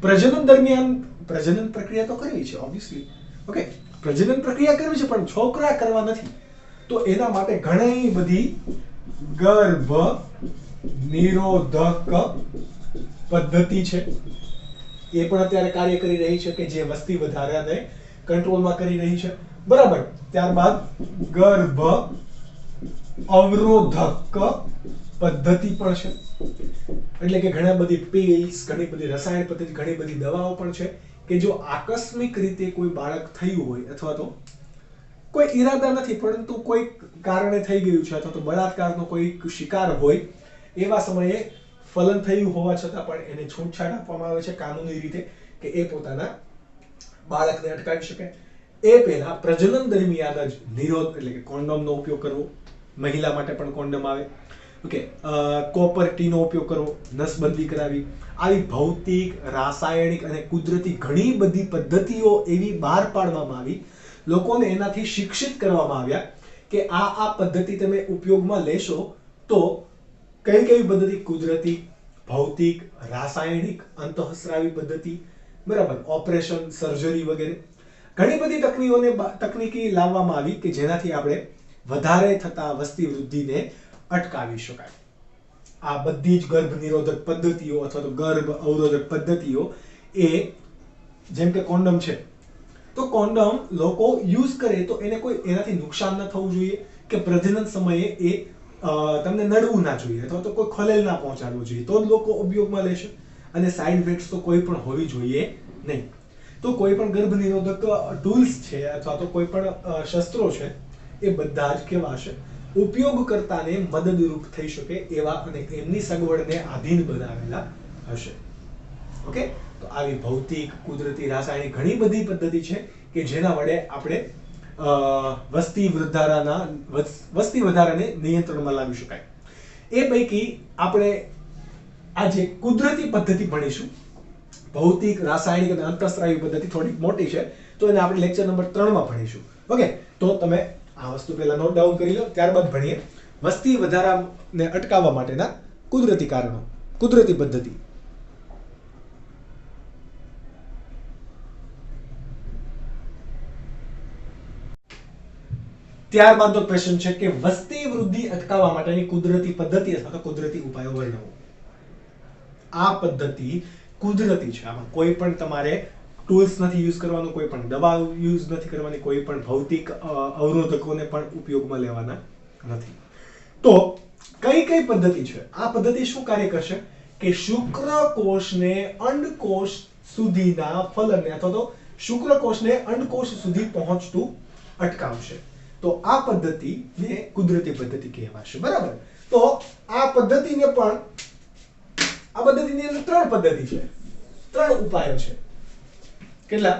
પ્રજનન દરમિયાન પ્રજનન પ્રક્રિયા તો કરવી છે ઓબ્વિયસલી. ઓકે, પ્રજનન પ્રક્રિયા કરવી છે પણ છોકરા કરવા નથી, તો એના માટે ઘણી બધી ગર્ભ નિરોધક પદ્ધતિ છે, એ પણ અત્યારે કાર્ય કરી રહી છે કે જે વસ્તી વધારાને કંટ્રોલમાં કરી રહી છે. બરાબર. ત્યારબાદ ગર્ભ અવરોધક પદ્ધતિ પણ છે, એટલે કે ઘણા બધી પિલ્સ, ઘણી બધી રસાયણ પદ્ધતિ, ઘણી બધી દવાઓ પણ છે કે જો આકસ્મિક રીતે કોઈ બાળક થયું હોય અથવા તો કોઈ ઈરાદા નથી પરંતુ કોઈ કારણે થઈ ગયું છે અથવા તો બળાત્કારનો કોઈ શિકાર હોય, એવા સમયે ફલન થયું હોવા છતાં પણ એને છૂટછાટ આપવામાં આવે છે કાનૂની રીતે કે એ પોતાના બાળકને અટકાવી શકે. એ પહેલા પ્રજનન દરમિયાન જ નિરોધ એટલે કે કોન્ડોમનો ઉપયોગ કરવો, મહિલા માટે પણ કોન્ડોમ આવે. ઓકે, કોપર ટીનો ઉપયોગ કરવો, નસબંધી કરાવી, આવી ભૌતિક, રાસાયણિક અને કુદરતી ઘણી બધી પદ્ધતિઓ એવી બહાર પાડવામાં આવી, લોકોને એનાથી શિક્ષિત કરવામાં આવ્યા કે આ પદ્ધતિ તમે ઉપયોગમાં લેશો તો કઈ કઈ પદ્ધતિ કુદરતી, ભૌતિક, રાસાયણિક, અંતઃસ્રાવી પદ્ધતિ, બરાબર, ઓપરેશન, સર્જરી વગેરે ઘણી બધી તકનીકી લાવવામાં આવી કે જેનાથી આપણે વધારે થતા વસ્તી વૃદ્ધિને અટકાવી શકાય. આ બધી જ ગર્ભ નિરોધક પદ્ધતિઓ અથવા તો ગર્ભ અવરોધક પદ્ધતિઓ એ જેમ કે કોન્ડોમ છે, તો કોન્ડોમ લોકો યુઝ કરે તો એને કોઈ એનાથી નુકસાન ન થવું જોઈએ કે પ્રજનન સમયે એ તમને નડવું ના જોઈએ અથવા તો કોઈ ખલેલ ના પહોંચાડવું જોઈએ, તો જ લોકો ઉપયોગમાં લેશે. અને સાઇડ ઇફેક્ટ્સ તો કોઈ પણ હોવી જોઈએ નહીં. તો કોઈ પણ ગર્ભ નિરોધક ટૂલ્સ છે અથવા તો કોઈ પણ શસ્ત્રો છે એ બધા જ કેવા હશે? ઉપયોગકર્તાને મદદરૂપ થઈ શકે એવા અને એમની સગવડને આધીન બનાવેલા હશે. ઓકે, તો આવી ભૌતિક, કુદરતી, રાસાયણિક ઘણી બધી પદ્ધતિ છે કે જેના વડે આપણે વસ્તી વધારાને નિયંત્રણમાં લાવી શકાય. એ પૈકી આપણે આજે કુદરતી પદ્ધતિ ભણીશું. ભૌતિક, રાસાયણિક અને અંતઃસ્રાવી પદ્ધતિ થોડી મોટી છે, તો એને આપણે લેક્ચર નંબર 3 માં ભણીશું. ઓકે, તો તમે આ વસ્તુ પહેલા નોટ ડાઉન કરી લો, ત્યારબાદ ભણીએ વસ્તી વધારાને અટકાવવા માટેના કુદરતી કારણો, કુદરતી પદ્ધતિ. ત્યારબાદનો ક્વેશ્ચન છે કે વસ્તી વૃદ્ધિ અટકાવવા માટેની કુદરતી પદ્ધતિ અથવા તો કુદરતી ઉપાયો વર્ણવો. આ પદ્ધતિ કુદરતી છે, આમાં કોઈ પણ તમારે ટૂલ્સ નથી યુઝ કરવાનું, કોઈ પણ દવા યુઝ નથી કરવાની, કોઈ પણ ભૌતિક અવરોધકોને પણ ઉપયોગમાં લેવાના નથી. તો કઈ કઈ પદ્ધતિ છે? આ પદ્ધતિ શું કાર્ય કરશે કે શુક્રકોષને અંડકોષ સુધીના ફલનને અથવા તો શુક્રકોષને અંડકોષ સુધી પહોંચતું અટકાવશે. તો આ પદ્ધતિને કુદરતી પદ્ધતિ કહેવાશે. બરાબર. તો આ પદ્ધતિની અંદર 3 પદ્ધતિ છે, 3 ઉપાયો છે. કેટલા?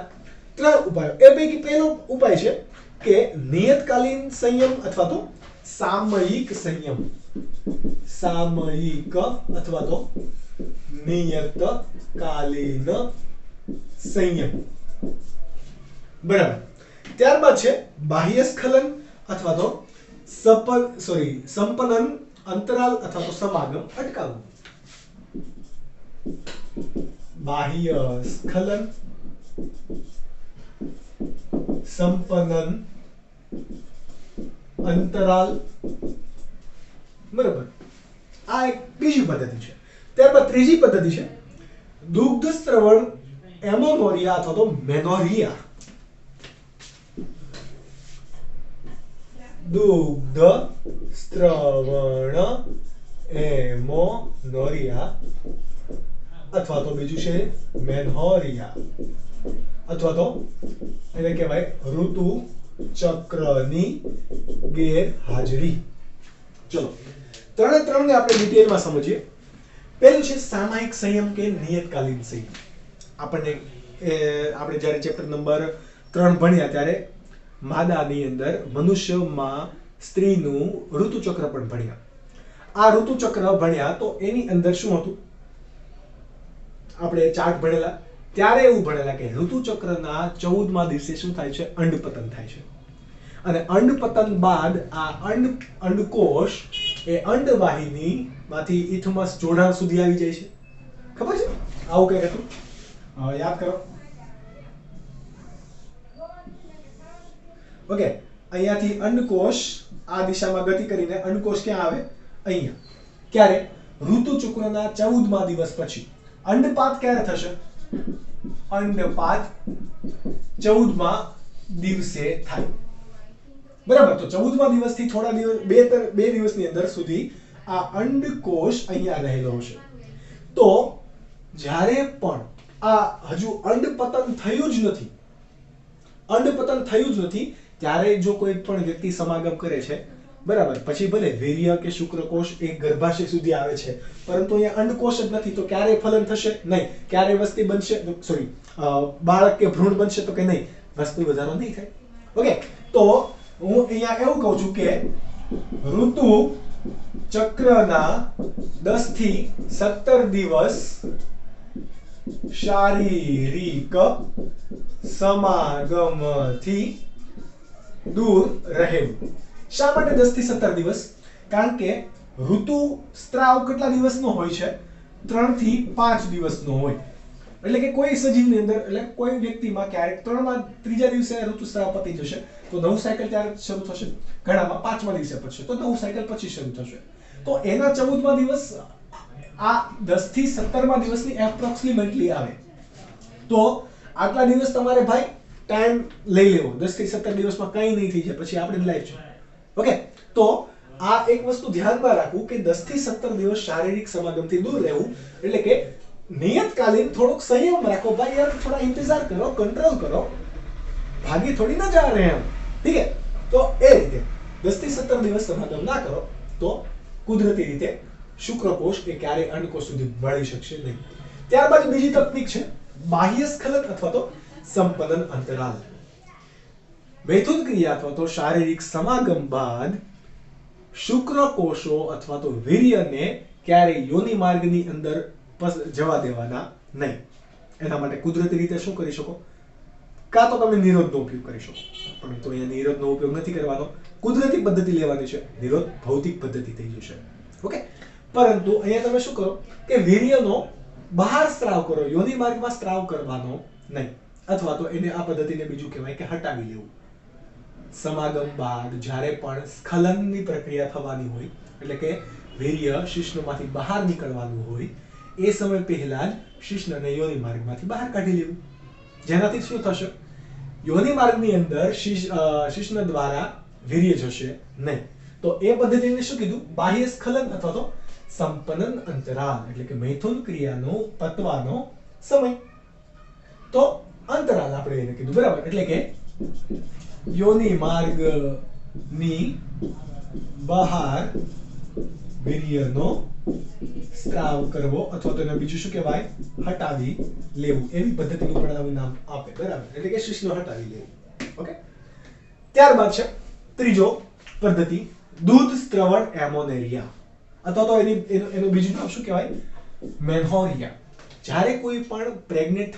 3 ઉપાયો. એ પૈકી પહેલો ઉપાય છે કે નિયતકાલીન સંયમ અથવા તો સામયિક સંયમ. સામયિક અથવા તો નિયતકાલીન સંયમ. બરાબર. ત્યારબાદ છે બાહ્ય સ્ખલન અથવા તો સંપનન અંતરાલ અથવા તો સમાગમ અટકાવવું. બાહ્ય સ્ખલન, સંપનન અંતરાલ. બરાબર. આ એક બીજી પદ્ધતિ છે. ત્યારબાદ ત્રીજી પદ્ધતિ છે દુગ્ધ સ્ત્રવણ એમોનોરિયા અથવા તો મેનોરિયા. દુગ્ધ સ્ત્રવણ એમોનોરિયા અથવા તો બીજું છે મેન્હોરિયા અથવા તો એને કહેવાય ઋતુ ચક્રની ગેરહાજરી. ચલો ત્રણે આપણે ડિટેલમાં સમજીએ. પહેલું છે સામયિક સંયમ કે નિયતકાલીન સંયમ. આપણે જ્યારે ચેપ્ટર નંબર 3 ભણ્યા ત્યારે માદાની અંદર મનુષ્યમાં સ્ત્રીનું ઋતુચક્ર પણ ભણ્યા. આ ઋતુચક્ર ભણ્યા તો એની અંદર શું હતું, આપણે ચાર્ટ ભણેલા ત્યારે એવું ભણેલા કે ઋતુચક્રના 14મા દિવસે શું થાય છે, અંડપતન થાય છે. અને અંડપતન બાદ આ અંડકોષ એ અંડવાહિની માંથી ઇથમસ જોડાણ સુધી આવી જાય છે. ખબર છે આવું કઈ હતું? યાદ કરો. ઓકે, અહીંયાથી અંડકોષ આ દિશામાં ગતિ કરીને અંડકોષ ક્યાં આવે? અહીંયા. ક્યારે? ઋતુચક્રના 14મા દિવસ પછી. અંડપાત ક્યારે થશે? અંડપાત 14મા દિવસે થાય. બરાબર. તો 14મા દિવસથી થોડા દિવસ બે દિવસની અંદર સુધી આ અંડકોષ અહીંયા રહેલો હશે. તો જ્યારે પણ આ હજુ અંડપતન થયું જ નથી ત્યારે જો કોઈ પણ વ્યક્તિ સમાગમ કરે છે, બરાબર, પછી ભલે વીર્ય કે શુક્રકોષ એ ગર્ભાશય સુધી આવે છે, પરંતુ અહીંયા અંડકોષ જ નથી, તો ક્યારે ફલન થશે? નહીં. ક્યારે વસ્તી બનશે? સોરી, બાળક કે ભ્રૂણ બનશે? તો કે નહીં, વસ્તી વધારો નહીં થાય. ઓકે, તો હું અહીંયા એવું કહું છું કે ઋતુ ચક્રના 10 થી 17 દિવસ શારીરિક સમાગમથી દૂર રહેવું. શા માટે 10 થી 17 દિવસ? કારણ કે ઋતુ સ્ત્રાવ કેટલા દિવસનો હોય છે? 3 થી 5 દિવસનો હોય. એટલે કે કોઈ સજીવની અંદર, એટલે કોઈ વ્યક્તિમાં ક્યારેક 3માં ત્રીજા દિવસે ઋતુસ્રાવ પતી જશે તો નવું સાયકલ ત્યારે શરૂ થશે, ઘણામાં 5મા દિવસે પતશે તો નવું સાયકલ પછી શરૂ થશે. તો એના 14મા દિવસ આ 10 થી 17મા દિવસની એપ્રોક્સિમેટલી આવે. તો આટલા દિવસ તમારે ભાઈ ટાઈમ લઈ લેવો. 10 થી 17 દિવસમાં કંઈ નહીં થઈ જાય, પછી આપણી લાઈફ છે. ઓકે, તો આ એક વસ્તુ ધ્યાનમાં રાખવું કે 10 થી 17 દિવસ શારીરિક સમાગમથી દૂર રહેવું, એટલે કે નિયતકાલીન થોડોક સંયમ રાખો ભાઈ, યાર થોડા ઇંતજાર કરો, કંટ્રોલ કરો, ભાગી થોડી ના જા રહે એમ. ઠીક है? તો એ રીતે 10 થી 17 દિવસ સમાગમ ના કરો તો કુદરતી રીતે શુક્રકોષ એ ક્યારેય અંડકોષ સુધી મળી શકશે નહીં. ત્યારબાદ બીજી તકનીક છે બાહ્ય સ્ખલન અથવા તો સંપનન અંતરાલ. મૈથુન ક્રિયા અથવા તો શારીરિક સમાગમ બાદ શુક્રકોષો અથવા તો વીર્યને ક્યારેય યોનિ માર્ગની અંદર જવા દેવાના નહીં. એના માટે કુદરતી રીતે શું કરી શકો? કાં તો તમે નિરોધનો ઉપયોગ કરી શકો, પરંતુ અહીંયા નિરોધનો ઉપયોગ નથી કરવાનો, કુદરતી પદ્ધતિ લેવાની છે. નિરોધ ભૌતિક પદ્ધતિ થઈ જશે. ઓકે, પરંતુ અહીંયા તમે શું કરો કે વીર્યનો બહાર સ્ત્રાવ કરો, યોનિ માર્ગમાં સ્ત્રાવ કરવાનો નહીં, અથવા તો એને આ પદ્ધતિને બીજું કહેવાય કે હટાવી લેવું. સમાગમ બાદ જ્યારે પણ સ્ખલનની પ્રક્રિયા થવાની હોય, એટલે કે વીર્ય શિશ્નમાંથી બહાર નીકળવાનું હોય, એ સમય પહેલા જ શિશ્નને યોનિ માર્ગમાંથી બહાર કાઢી લેવું. જેનાથી શું થશે? યોનિ માર્ગની અંદર શિશ્ન દ્વારા વીર્ય જશે નહીં. તો એ પદ્ધતિને શું કીધું? બાહ્ય સ્ખલન અથવા તો સંપનન અંતરાલ, એટલે કે મૈથુન ક્રિયાનો પતવાનો સમય. તો અંતરાલ આપણે એને કીધું, બરાબર. એટલે કે યોનિ માર્ગની બહાર વીર્યનો સ્ત્રાવ કરવો અથવા તો એને બીજું શું કહેવાય? હટાવી લેવું. એવી પદ્ધતિનું પણ નામ આપે, બરાબર. એટલે કે શિશ્ન હટાવી લેવું. ઓકે, ત્યારબાદ છે ત્રીજો પદ્ધતિ દૂધ સ્ત્રવણ એમોનેરિયા અથવા તો એનું બીજું નામ શું કહેવાય? મેન્હોરિયા. જ્યારે કોઈ પણ પ્રેગ્નેન્ટ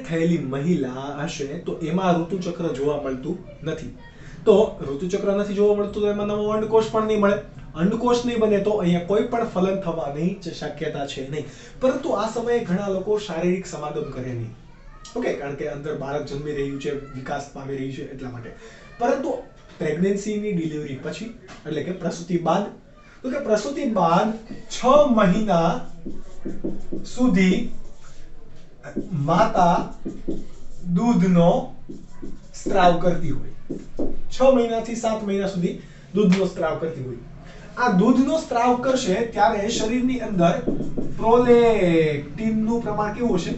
થયેલી મહિલા હશે તો એમાં ઋતુચક્ર જોવા મળતું નથી. તો ઋતુચક્ર નથી જોવા મળતું તો એમાં નવો અંડકોષ પણ નહીં મળે. અંડકોષ નહીં બને તો અહીંયા કોઈ પણ ફલન થવાની શક્યતા છે નહીં. પરંતુ આ સમયે ઘણા લોકો શારીરિક સમાગમ કરે નહીં. ઓકે, કારણ કે અંદર બાળક જન્મી રહ્યું છે, વિકાસ પામી રહ્યું છે, એટલા માટે. પરંતુ પ્રેગ્નન્સીની ડિલિવરી પછી, એટલે કે પ્રસૂતિ બાદ, તો કે પ્રસૂતિ બાદ 6 મહિના સુધી માતા દૂધનો સ્ત્રાવ કરતી હોય. 6 મહિનાથી 7 મહિના સુધી દૂધનો સ્ત્રાવ કરતી હોય. આ દૂધનો સ્ત્રાવ કરશે ત્યારે શરીરની અંદર પ્રોલેક્ટિનનું પ્રમાણ કેવું હશે?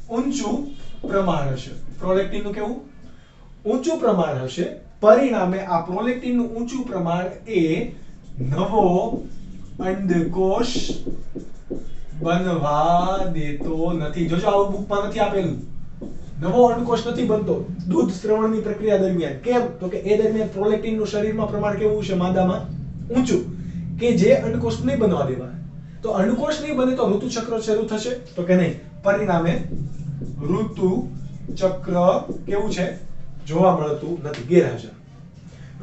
ઊંચું પ્રમાણ હશે. પ્રોલેક્ટિનનું કેવું? ઊંચું પ્રમાણ હશે. પરિણામે આ પ્રોલેક્ટિનનું ઊંચું પ્રમાણ એ નવો અંડકોષ બનવા દેતો નથી. જોજો આવું બુકમાં નથી આપેલું. નવો અંડકોષ નથી બનતો દૂધ સ્રવણની પ્રક્રિયા દરમિયાન. કેમ? તો કે એ દરમિયાન પ્રોલેક્ટિનનું શરીરમાં પ્રમાણ કેવું છે માદામાં? ઊંચું, કે જે અંડકોષ નહીં બનવા દેવા. તો અંડકોષ નહીં બને તો ઋતુચક્ર શરૂ થશે તો કે નહીં. પરિણામે ઋતુચક્ર કેવું છે? જોવા મળતું નથી, ગેરહાજર.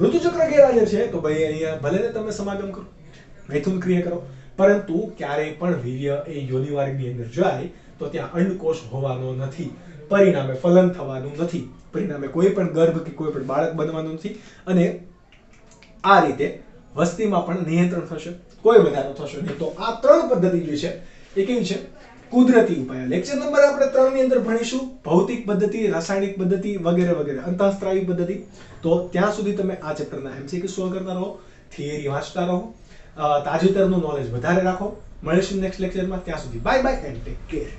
ઋતુચક્ર ગેરહાજર છે તો ભાઈ અહીંયા ભલે ને તમે સમાગમ કરો, મૈથુન ક્રિયા કરો, પરંતુ ક્યારેય પણ વીર્ય એ યોનિમાર્ગની અંદર જાય તો ત્યાં અંડકોષ હોવાનો નથી. પરિણામે ફલન થવાનું નથી. પરિણામે કોઈ પણ ગર્ભ કે કોઈ પણ બાળક બનવાનું નથી. અને આ રીતે વસ્તીમાં પણ નિયંત્રણ થશે, કોઈ વધારો થશે નહીં. તો આ ત્રણ પદ્ધતિ જે છે એ કેવી છે? કુદરતી ઉપાય. લેક્ચર નંબર આપણે 3 ની અંદર ભણીશું ભૌતિક પદ્ધતિ, રાસાયણિક પદ્ધતિ વગેરે વગેરે, અંતઃસ્ત્રાવી પદ્ધતિ. તો ત્યાં સુધી તમે આ ચેપ્ટરના એમસીક્યુ સોલ્વ કરતા રહો, થિયરી વાંચતા રહો, તાજેતરનું નોલેજ વધારે રાખો. મળીશું નેક્સ્ટ લેક્ચરમાં. ત્યાં સુધી bye bye and take care.